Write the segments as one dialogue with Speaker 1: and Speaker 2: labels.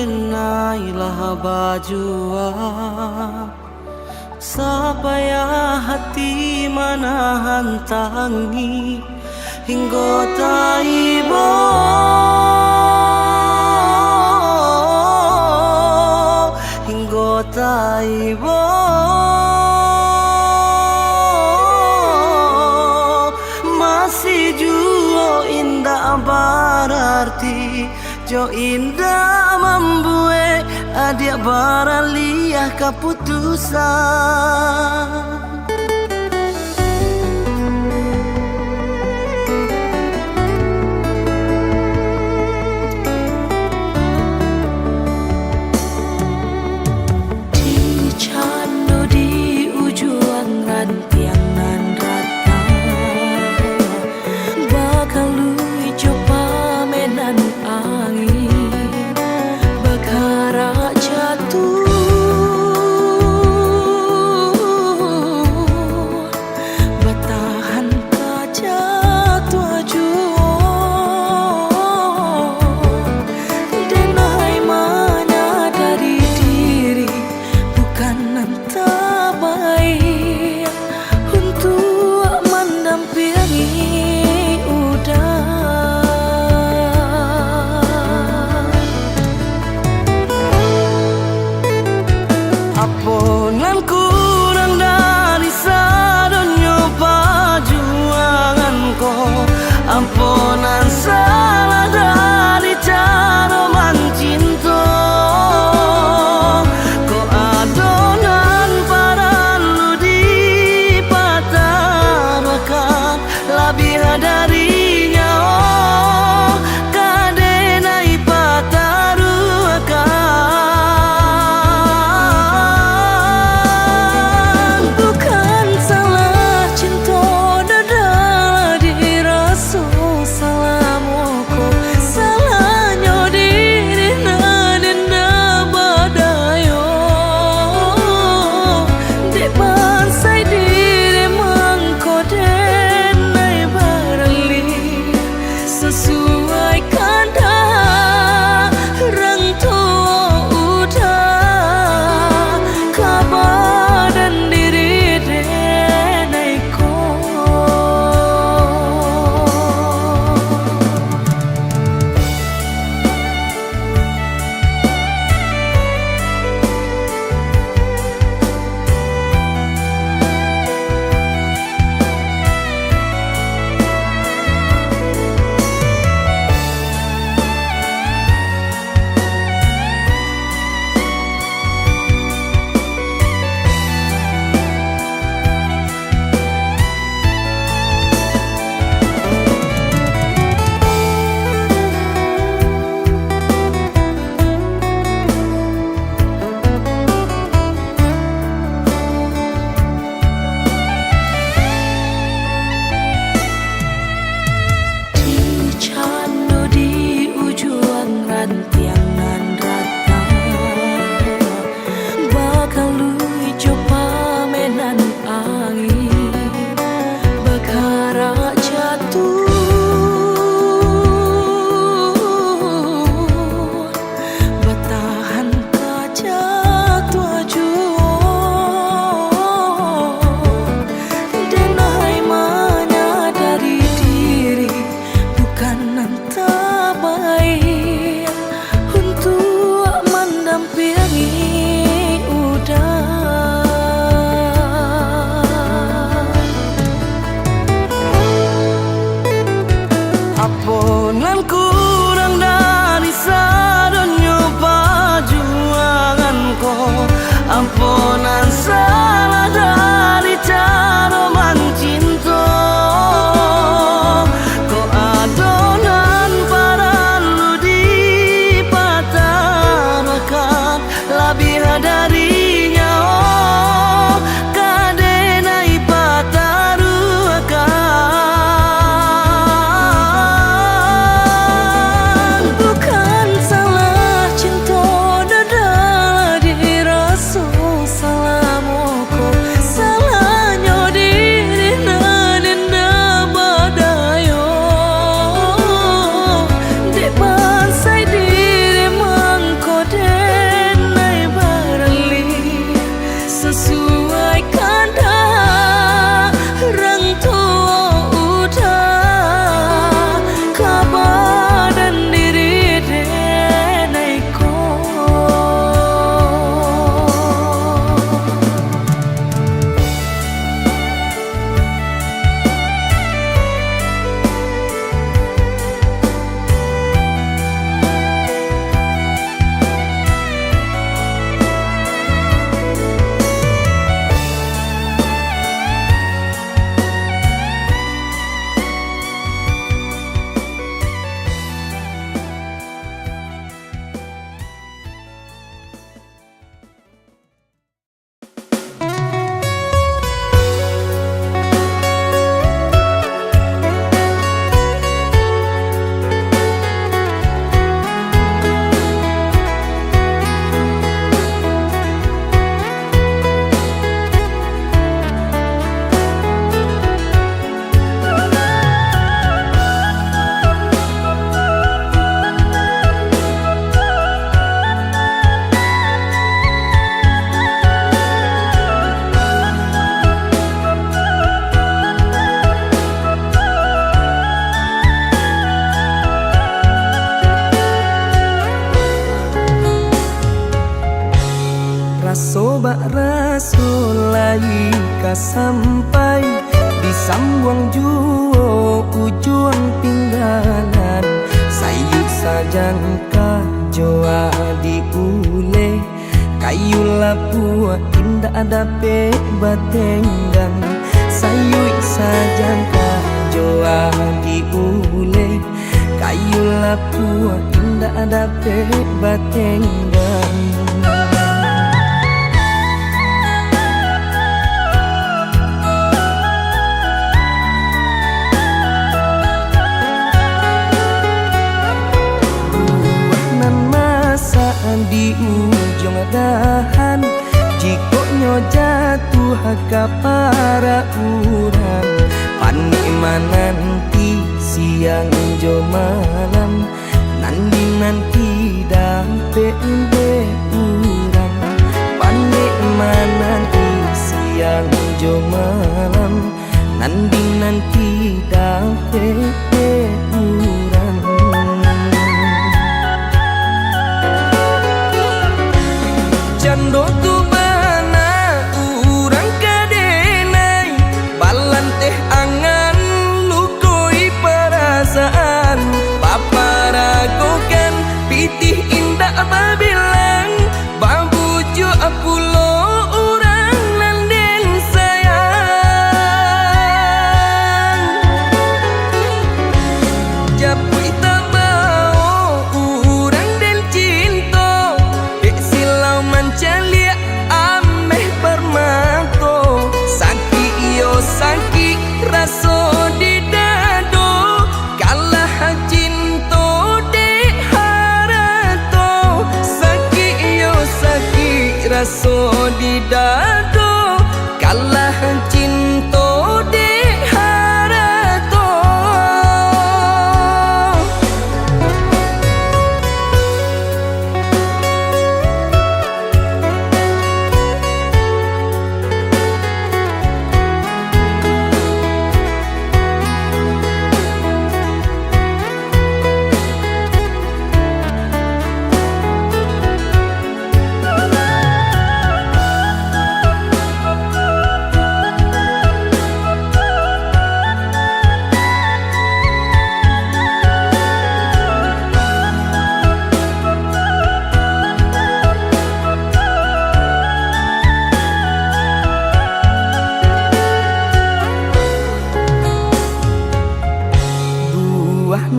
Speaker 1: denailah bajua supaya hati manahan tangi hingga taibo hingga taibo masih jua indah berarti jo indah membuat adik baraliah keputusan. Aponan kurang dari sadonyo perjuanganku, ampunan salah dari cara mencinta. Kau adonan paralu dipatahkan lebih darinya, oh kadenai patarukan. Aponan kurang dari sadonyo perjuanganku, ampunan salah dari cara mencinta. Kau adonan paralu dipatahkan lebih darinya, oh kadenai patarukan.
Speaker 2: Salahnya di
Speaker 1: telah sampai di Sambuang Juo ujung pinggalan. Sayuk sajangka joa diule, kayu lapua indah ada pe batenggan. Sayuk sajangka joa diule, kayu lapua indah ada pe batenggan. Di ujung dahan jikoknya jatuh ke para urang. Panima nanti siang jo malam, nanti dampe urang. Panima nanti siang jo malam, nanti dampe urang. Jando tu mana urang kadenai, balan teh angan lukoi perasaan. Paparagokan pitih indah babilang, babuju apulo urang nanden sayang. Japui tabao urang den cinta, dek silau mancalia ameh permato. Saki iyo saki raso di dado, kalah cinta dek harato. Saki iyo saki raso di dado, kalah cinta dek harato.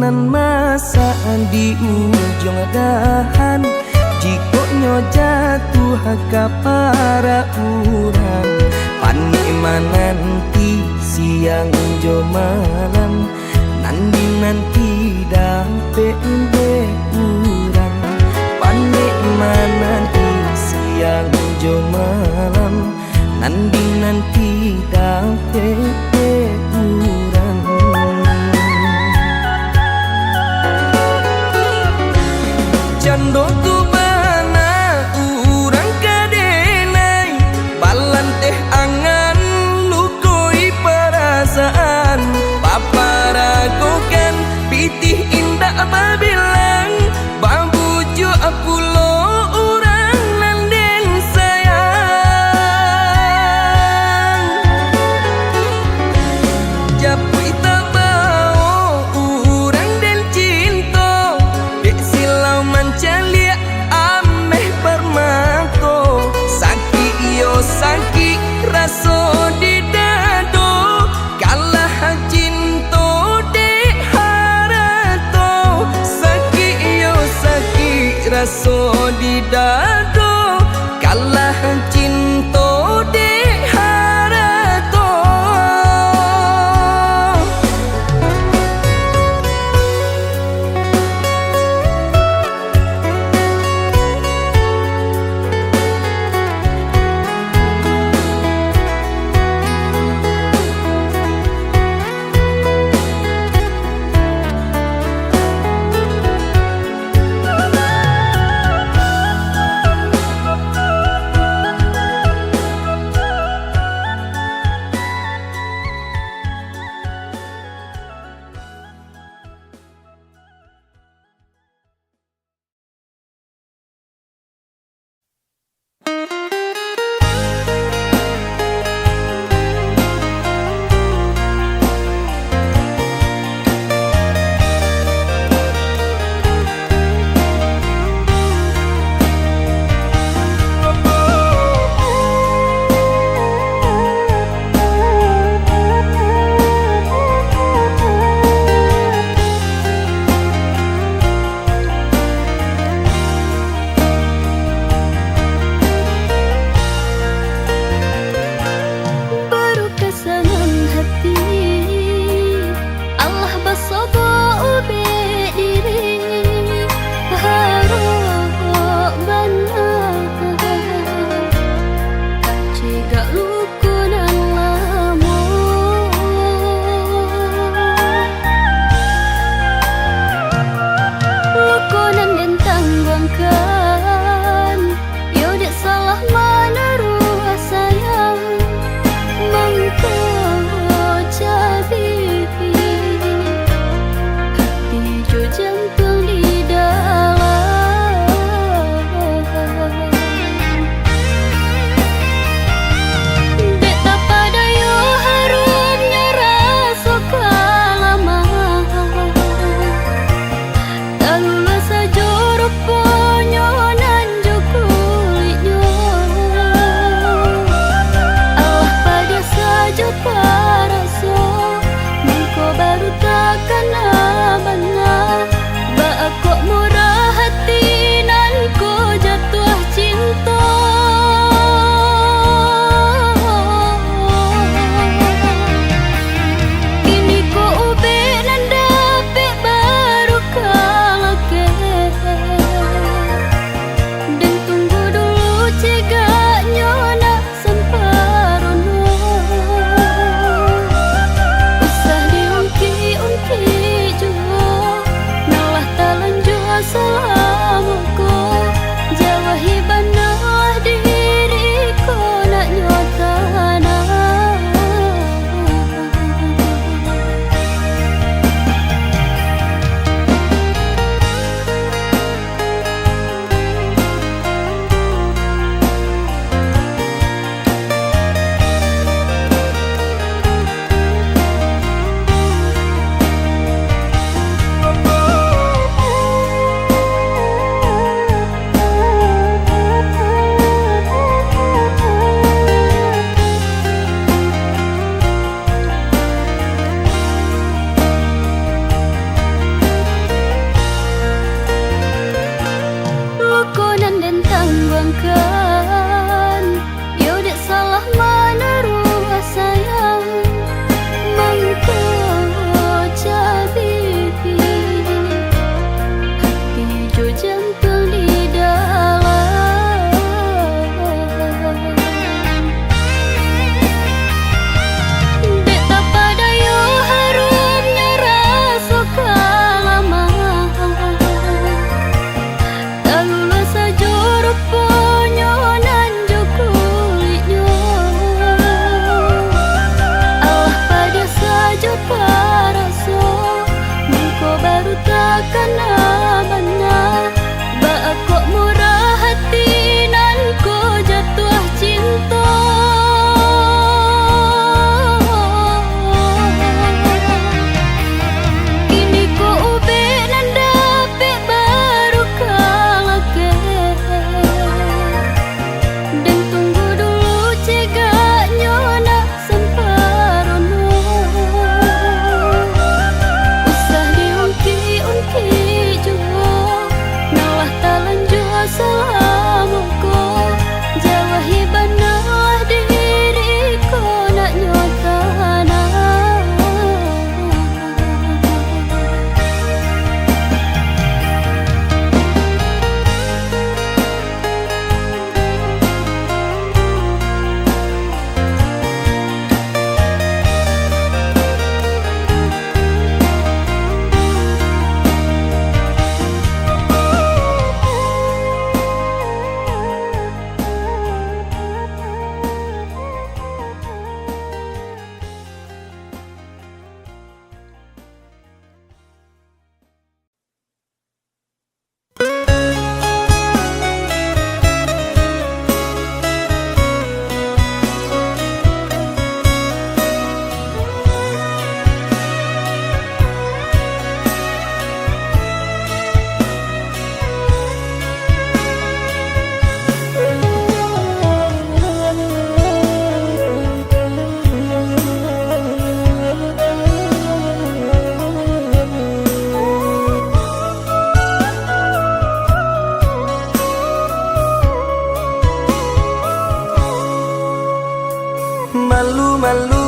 Speaker 1: Nan masa di ujung dahan jikoknya jatuh ke para urang. Panima nanti siang jo malam, nanti dampe urang. Panima nanti siang jo malam, nanti dampe urang. Jando tu mana urang kadenai, balan teh angan lukoi perasaan. Paparagokan pitih indah babilang, babuju apulo urang nanden sayang. Japui tabao urang den cinta, dek silau mancalia ameh permato. Saki iyo saki raso di dado, kalah cinta dek harato. Saki iyo saki raso di dado, kalah cinta dek harato.
Speaker 2: takkan amanah. Kok murah hati nan ko jatuh cinta. Kini ko ube nan dapet baru kang akeh. Dan tunggu dulu cegaknya nak semparono. Usah diungki-ungki juga nalah talanjua salamuku. Jawahi banalah diriku nak nyotana.
Speaker 1: Malu-malu,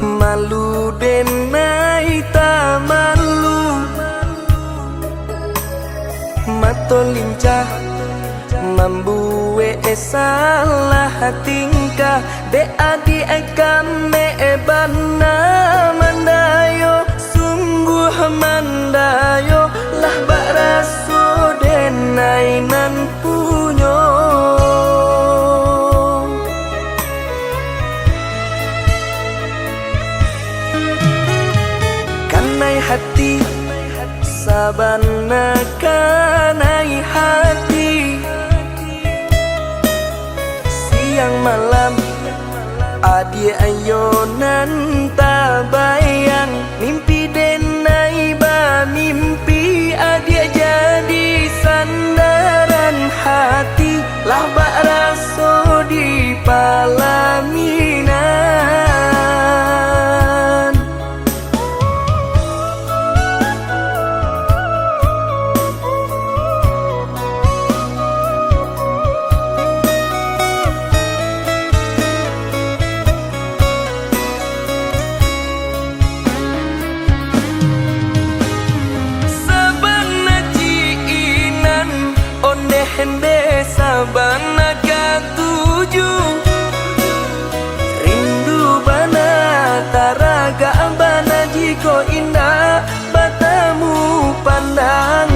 Speaker 1: malu denai ta malu. Mato lincah membuat salah tingkah. De adi kame bana mandayo, sungguh mandayo. Lah bak raso denai nan punyo. Kanai hati sabana kanai hati. Siang malam adi ayonan tak bayang. Mimpi denai ba mimpi adi jadi sandaran hati. Lah bak raso di palaminan. Hende sabana katuju, rindu bana taraga bana jiko indah batamu pandang.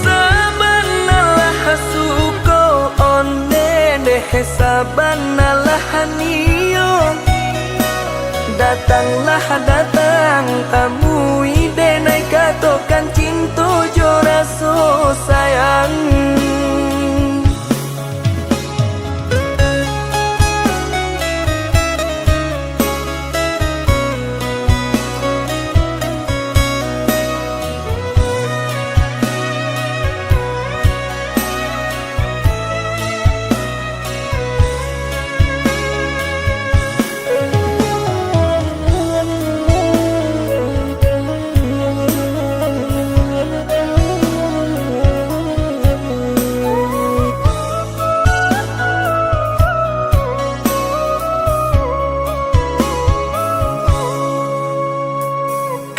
Speaker 1: Sabanalah suko onde deh sabanalah niyo. Datanglah datang tamu ide naik katokan cinta jo raso sayang.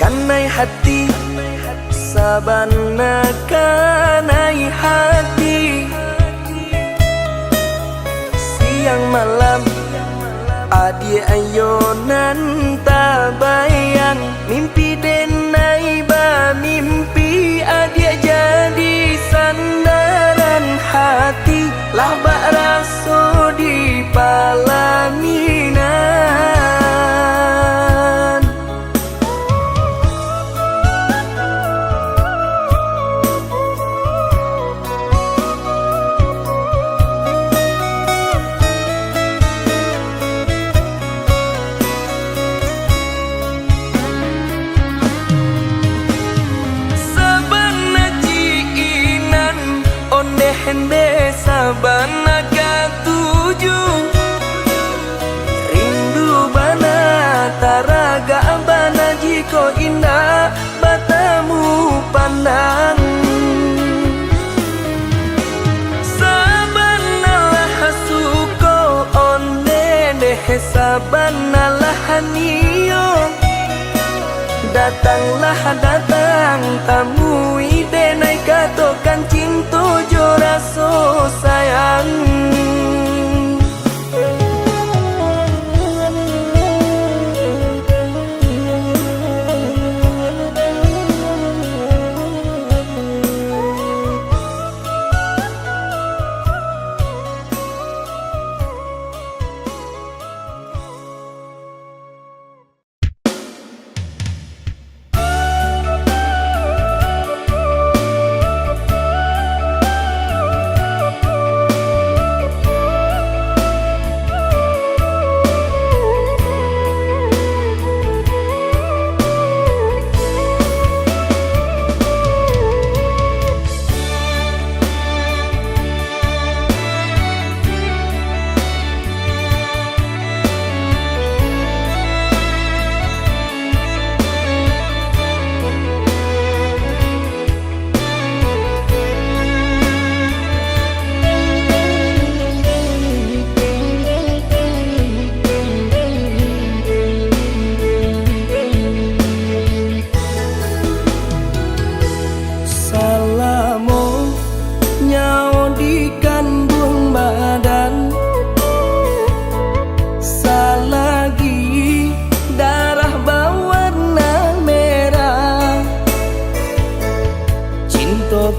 Speaker 1: Kanai hati sabana kanai hati. Siang malam adi ayonan tak bayang. Mimpi denai ba mimpi adi jadi sandaran hati. Lah bak raso di palaminan. datanglah datang tamui denai katokan cinta jo raso sayang.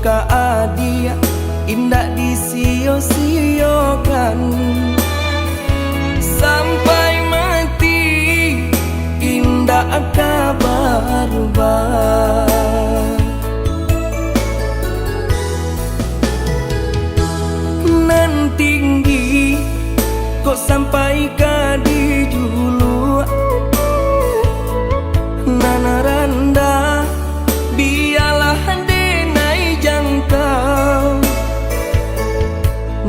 Speaker 1: Ka adia indah disio-siokan sampai mati indah kabar nan tinggi kok sampai ka di julu nan rendah biarlah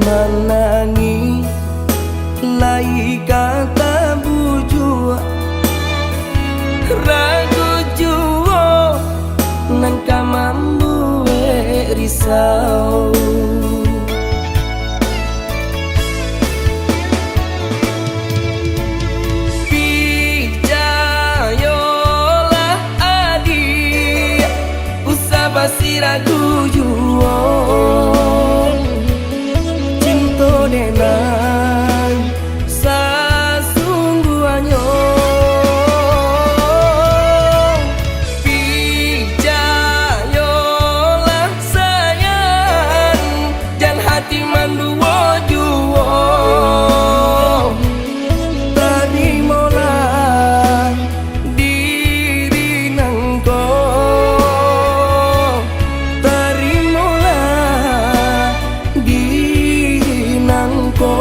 Speaker 1: menangi lai kata buju ragu juo nan kamambu risau pijayolah adi usah basi ragu juo denai sesungguhnya pijayolah sayang dan hati manduo juo terimalah diri nangko terimalah diri nangko.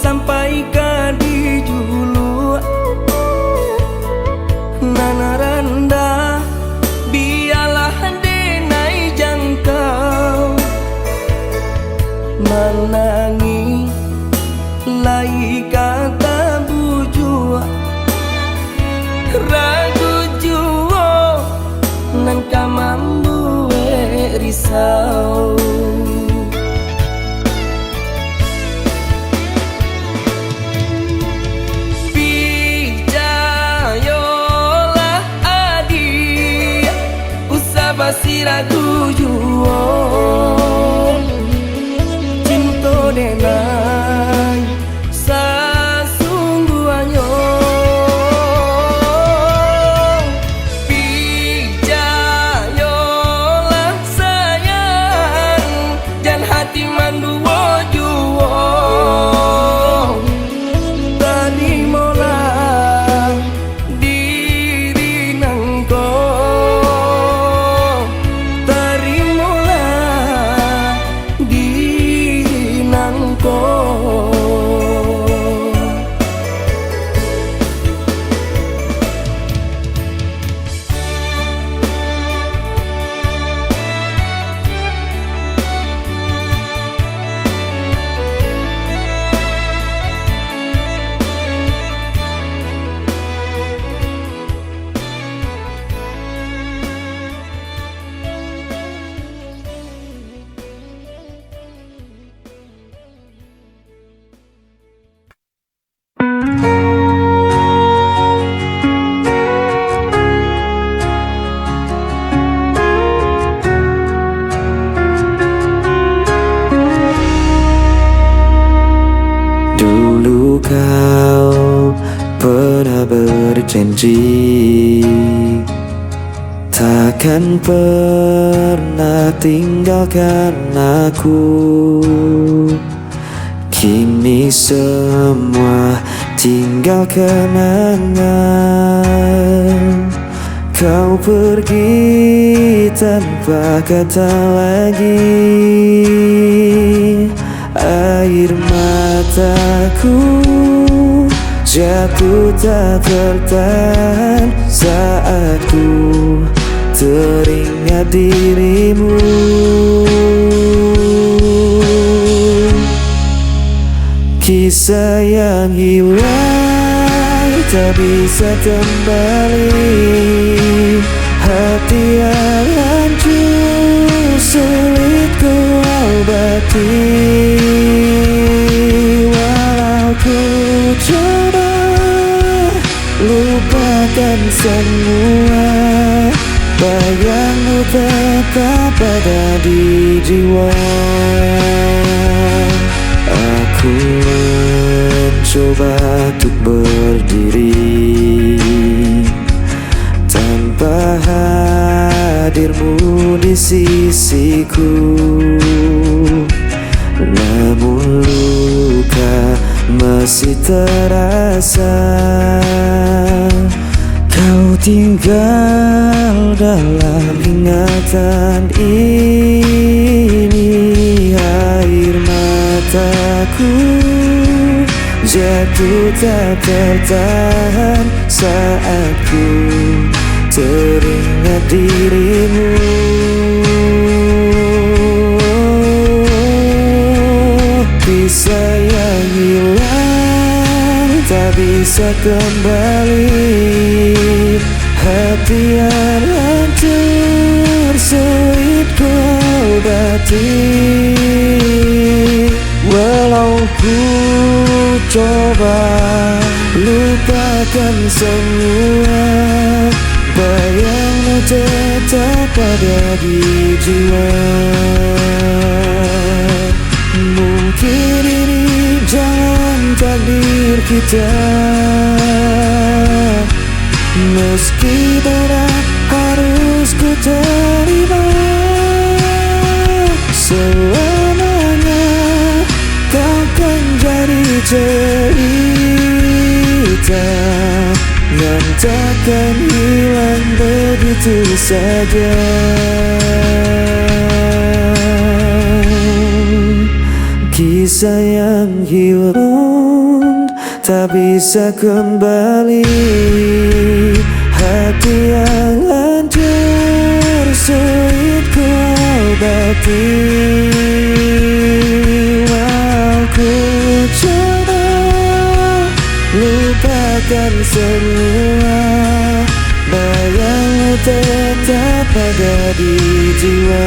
Speaker 1: Sampai ke di julu nan rendah biarlah denai jangkau menangi lai kata buju ragu juo nan kamambu risau basi ragu juo cinta denai sesungguhnya pijayolah
Speaker 3: kau pernah berjanji takkan pernah tinggalkan aku. Kini semua tinggal kenangan. Kau pergi tanpa kata lagi. Air mataku jatuh tak tertahan saat ku teringat dirimu. Kisah yang hilang tak bisa kembali. Hati yang hancur sulit ku obati. Walau ku coba lupakan semua, bayangmu tetap ada di jiwa. Aku mencoba untuk berdiri tanpa hadirmu di sisiku. Namun luka masih terasa. Kau tinggal dalam ingatan ini. Air mataku jatuh tak tertahan saat ku teringat dirimu. Kisah yang hilang tak bisa kembali. Hati yang hancur sulit ku obati. Walau ku coba lupakan semua, bayangmu tetap ada di jiwa. Mungkin ini jalan takdir kita, meski berat harus ku terima. Selamanya kau kan jadi cerita yang takkan hilang begitu saja. Kisah yang hilang tak bisa kembali. Hati yang hancur sulit ku obati. Walau ku coba lupakan semua, bayangmu tetap ada di jiwa.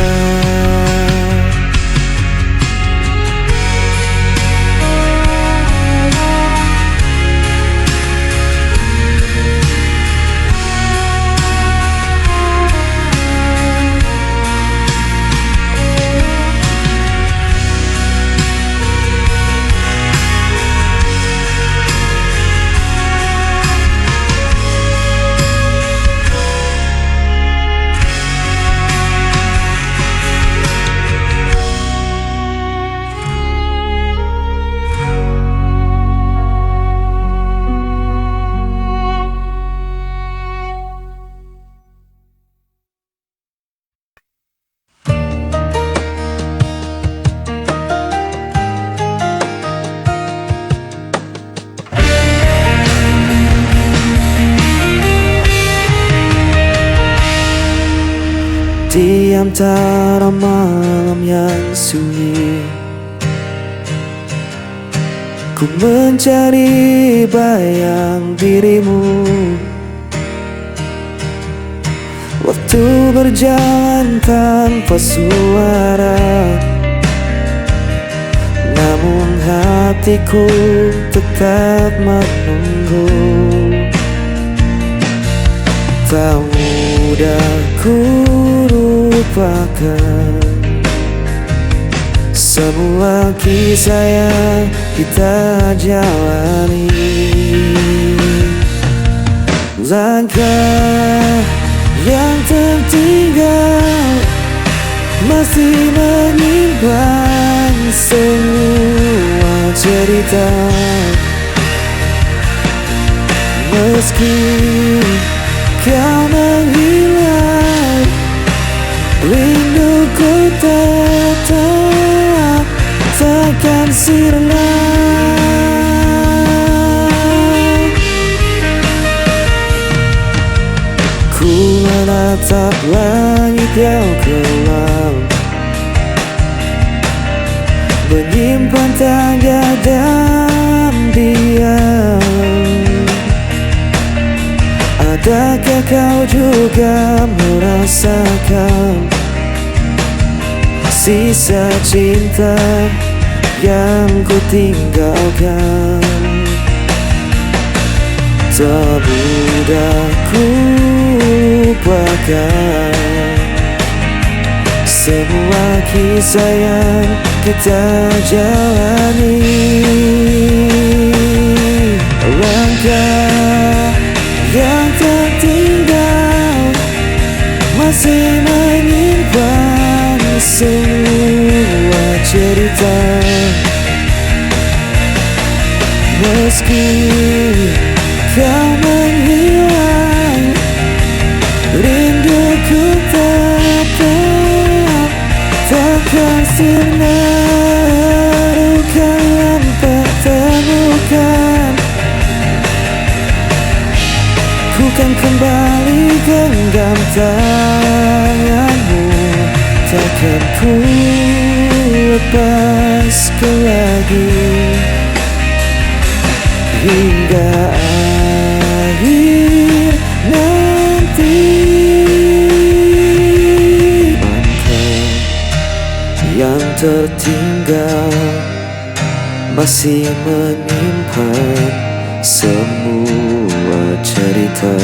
Speaker 3: Di antara malam yang sunyi, ku mencari bayang dirimu. Waktu berjalan tanpa suara, namun hatiku tetap menunggu. Tak mudah ku lupakan semua kisah yang kita jalani. Langkah yang tertinggal masih menyimpan semua cerita. Meski kau menghilang, rinduku tetap takkan sirna. Ku menatap langit yang kelam, menyimpan tanda dan diam. Adakah kau juga merasakan sisa cinta yang ku tinggalkan? Tak mudah ku lupakan semua kisah yang kita jalani. Langkah yang tertinggal masih menyimpan semua cerita. Meski kau menghilang, rinduku tetap takkan sirna. Luka yang pertemukan, ku kan kembali genggam tanganmu. Takkan ku lepaskan lagi hingga akhir nanti. Langkah yang tertinggal masih menyimpan semua cerita.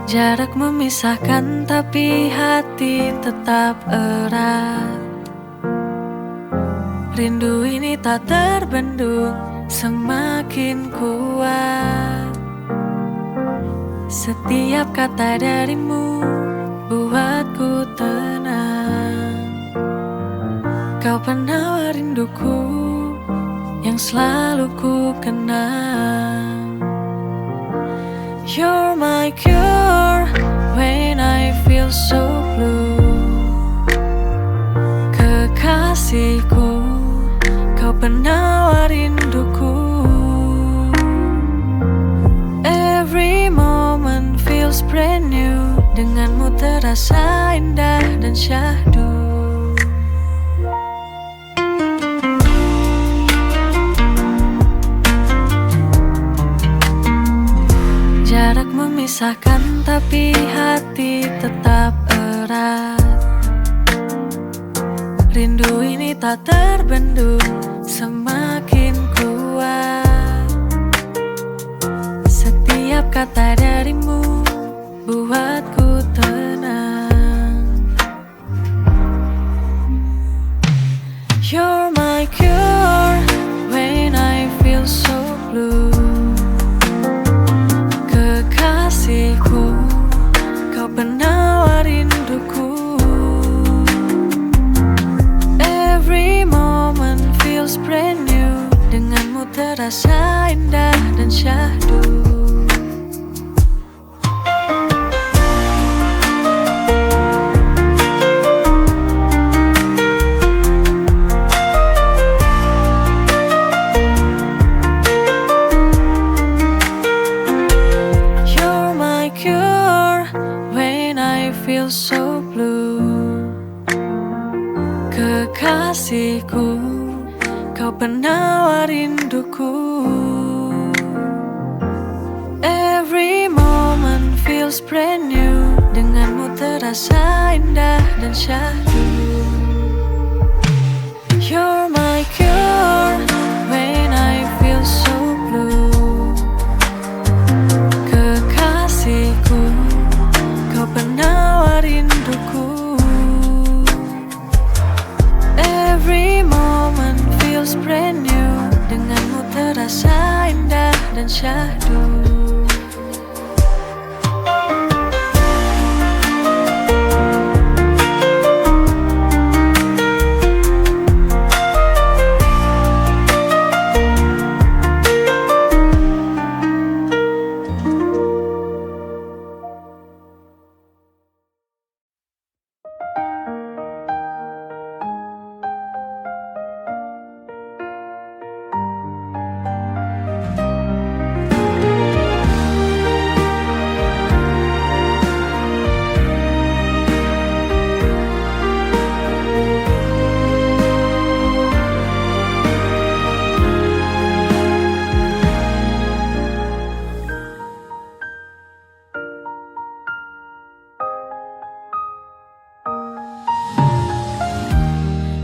Speaker 4: Jarak memisahkan tapi hati tetap erat. Rindu ini tak terbendung, semakin kuat. Setiap kata darimu buatku tenang. Kau penawar rinduku yang selalu ku kenang. You're my cure when I feel so blue. Kekasihku, kau penawar rinduku. Every moment feels brand new. Denganmu terasa indah dan syahdu. Jarak memisahkan tapi hati tetap erat. Rindu ini tak terbendung, semakin kuat. Setiap kata darimu buatku tenang. You're my cure when I feel so blue. Kekasihku, kau penawar rinduku. kekasihku, kau penawar rinduku. Every moment feels brand new, denganmu terasa indah dan syahdu. You're my cure when I feel so blue. Kekasihku, kau penawar rinduku. Every moment feels brand new, denganmu terasa indah dan syahdu.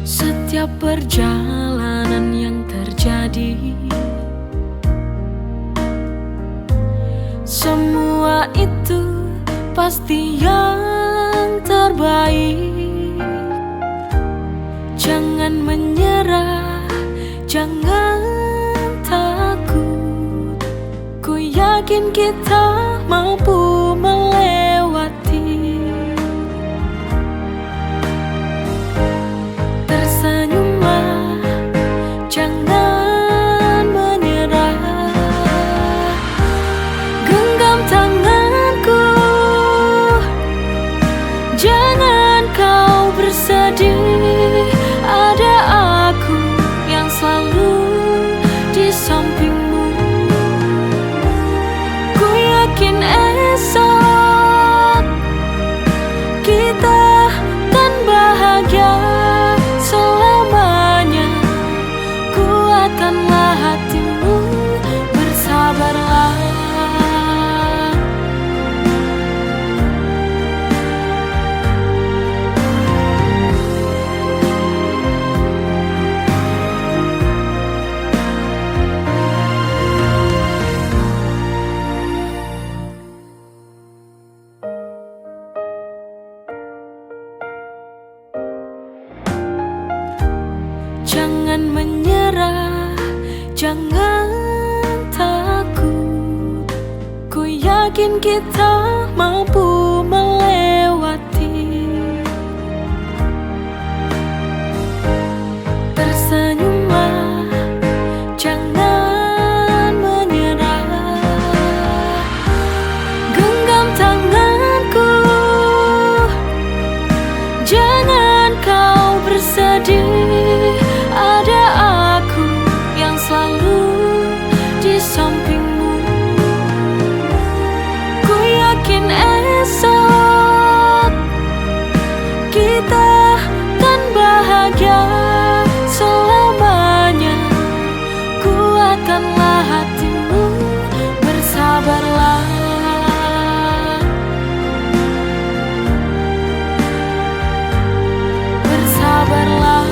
Speaker 4: Setiap perjalanan yang terjadi, semua itu pasti yang terbaik. Jangan menyerah, jangan takut. Ku yakin kita mampu melewati. Tersenyumlah, jangan menyerah. Genggam tanganku, jangan kau bersedih. Ada aku yang selalu di sampingmu. Ku yakin esok kita kan bahagia selamanya. Kuatkanlah hatimu, bersabarlah. Jangan menyerah, jangan takut. Ku yakin kita mampu melewati. Tersenyumlah, jangan menyerah. Genggam tanganku, jangan kau bersedih. Ada aku yang selalu di sampingmu. Ku yakin esok kita kan bahagia selamanya. Kuatkanlah hatimu, bersabarlah. Bersabarlah.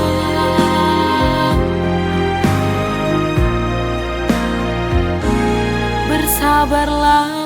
Speaker 4: Bersabarlah.